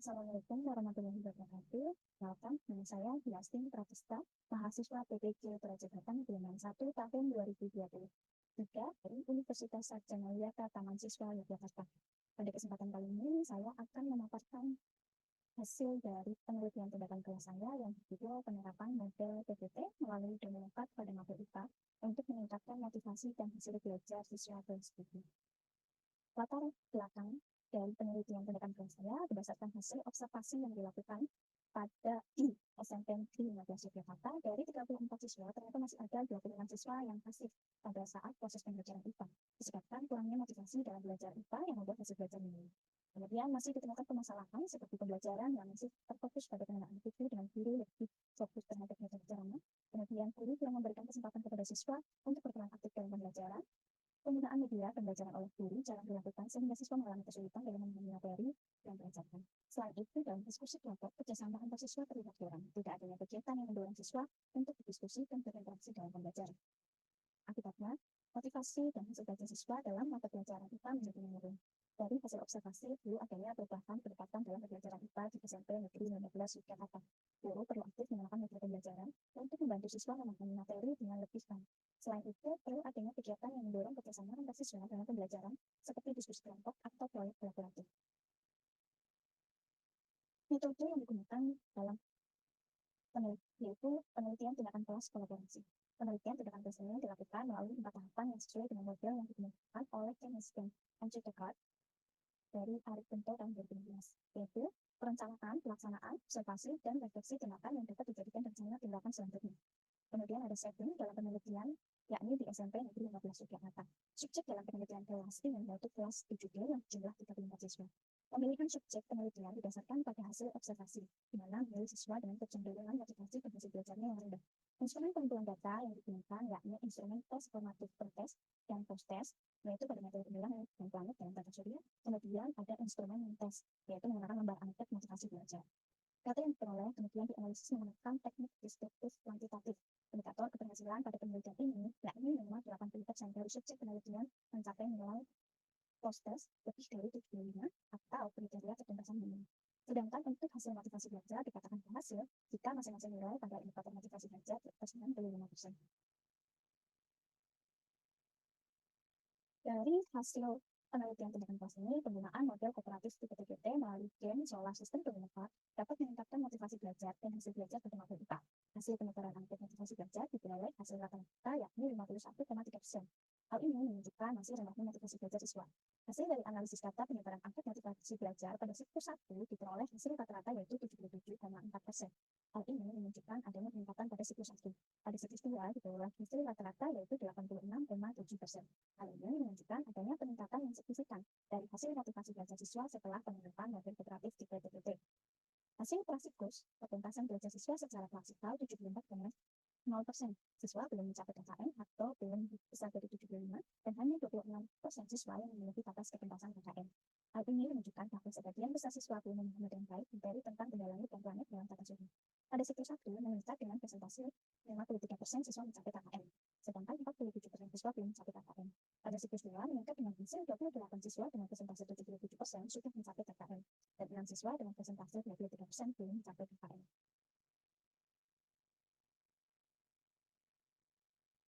Assalamualaikum warahmatullahi wabarakatuh. Welcome, nama saya Yastin Pratista, mahasiswa PPJ Prajagatang Gelombang 1 tahun 2023 dari Universitas Sarjana Wiyata Taman Siswa Yogyakarta. Pada kesempatan kali ini, saya akan memaparkan hasil dari penelitian tindakan kelas saya yang berjudul penerapan model PPT melalui domain 4 pada mata IPA untuk meningkatkan motivasi dan hasil belajar siswa kelas 7. Latar belakang dari penelitian tindakan kelas saya berdasarkan hasil observasi yang dilakukan pada SMP Negeri 15 Yogyakarta. Dari 34 siswa, ternyata masih ada 26 siswa yang pasif pada saat proses pembelajaran IPA, disebabkan kurangnya motivasi dalam belajar IPA yang membuat hasil belajar menurun. Kemudian masih ditemukan permasalahan seperti pembelajaran yang masih terfokus pada pengenaan buku dengan guru lebih fokus terhadap metode ceramah. Kemudian guru kurang memberikan kesempatan kepada siswa untuk berperan aktif dalam pembelajaran. Penggunaan media pembelajaran oleh guru jarang dilakukan sehingga siswa mengalami kesulitan dalam memahami materi yang diajarkan. Selain itu, dalam diskusi kelompok, kerjasama antar siswa terlihat kurang. Tidak adanya kegiatan yang mendorong siswa untuk berdiskusi dan berinteraksi dalam pembelajaran. Akibatnya, motivasi dan hasil belajar siswa dalam mata pelajaran IPA menjadi menurun. Dari hasil observasi, belum adanya perubahan pendekatan dalam pembelajaran IPA di SMP Negeri 15 Yogyakarta. Guru perlu aktif menggunakan metode pembelajaran untuk membantu siswa memahami materi dengan lebih baik. Selain itu, perlu adanya kegiatan yang mendorong kerjasama antar siswa dalam pembelajaran, seperti diskusi kelompok atau proyek kolaboratif. Metode yang digunakan dalam yaitu penelitian tindakan kelas kolaborasi. Penelitian tindakan kelas ini dilakukan melalui 4 tahapan yang sesuai dengan model yang digunakan oleh Keynes dan Andrew Descartes dari Arif Bento tahun 2016, yaitu perencanaan, pelaksanaan, observasi, dan refleksi tindakan yang dapat dijadikan rencana tindakan selanjutnya. Kemudian ada setting dalam penelitian, yakni di SMP Negeri 15 Yogyakarta. Subjek dalam penelitian kelas ini yaitu kelas 7D yang jumlah 34 siswa. Pemilihan subjek penelitian didasarkan pada hasil observasi, di mana memilih siswa dengan kecenderungan motivasi dan hasil belajarnya yang rendah. Instrumen pengumpulan data yang digunakan yakni instrumen tes formatif per tes dan post test, yaitu pada metode pemilihan dan planet dalam tata surya. Kemudian ada instrumen tes, yaitu menggunakan lembar angket motivasi belajar. Data yang diperoleh kemudian dianalisis menggunakan teknik deskriptif kuantitatif. Indikator keberhasilan pada penelitian ini yakni minimal 80% dari subjek penelitian mencapai nilai post-test lebih dari 75 atau kriteria ketuntasan minimum. Sedangkan untuk hasil motivasi belajar dikatakan berhasil jika masing-masing nilai pada indikator motivasi belajar di atas 65%. Dari hasil penelitian tindakan kelas ini, penggunaan model kooperatif tipe TGT melalui game solar system bermanfaat dapat meningkatkan motivasi belajar dan hasil belajar pada materi IPA. Hasil penyebaran angket motivasi belajar diperoleh hasil rata-rata yakni 51,3%. Hal ini menunjukkan masih rendahnya motivasi belajar siswa. Hasil dari analisis data penyebaran angket motivasi belajar pada siklus 1 diperoleh hasil rata-rata yaitu 77,4%. Hal ini menunjukkan adanya peningkatan pada siklus 1. Pada siklus 2 diperoleh hasil rata-rata yaitu 86,7%. Hal ini menunjukkan adanya peningkatan yang signifikan dari hasil motivasi belajar siswa setelah penerapan model kooperatif tipe TPT. Hasil prasiklus, penuntasan belajar siswa secara praktikal 74,0%. Siswa belum mencapai KKM atau belum besar dari 75 dan hanya 26% siswa yang memiliki batas ketuntasan KKM. Hal ini menunjukkan bahwa sebagian besar siswa belum memahami dengan baik materi tentang benda langit dan planet dalam tata surya. Pada siklus 1 meningkat dengan presentasi 53% siswa mencapai KKM, sedangkan 47% siswa belum mencapai KKM. Pada siklus 2 meningkat dengan hasil 28 siswa dengan presentasi 77% sudah mencapai KKM, dan 6 siswa dengan presentasi 23% belum mencapai KKM.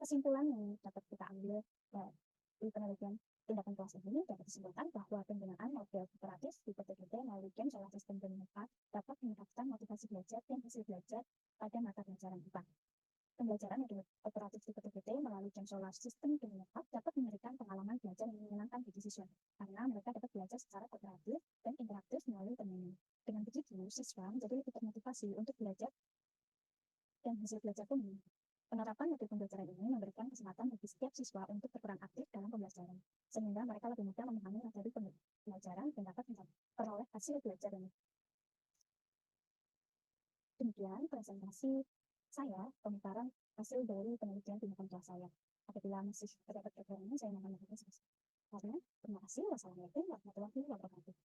Kesimpulan yang dapat kita ambil dari penelitian tindakan kelas ini dapat disimpulkan bahwa penggunaan model kooperatif di PTGT melalui game solar system bermanfaat dapat meningkatkan motivasi belajar dan hasil belajar pada mata pelajaran IPA. Pembelajaran model kooperatif di PTGT melalui game solar system bermanfaat dapat memberikan pengalaman belajar yang menyenangkan bagi siswa, karena mereka dapat belajar secara kooperatif dan interaktif melalui permainan. Dengan begitu, siswa menjadi lebih termotivasi untuk belajar dan hasil belajar pun meningkat. Penerapan metode pembelajaran ini memberikan kesempatan bagi setiap siswa untuk berperan aktif dalam pembelajaran, sehingga mereka lebih mudah memahami materi pembelajaran dan dapat memperoleh hasil belajar yang demikian presentasi saya pemaparan hasil dari penelitian tindakan kelas saya. Apabila masih terdapat kekurangan, saya mohon maaf atas. Karena terima kasih. Wassalamualaikum warahmatullahi wabarakatuh.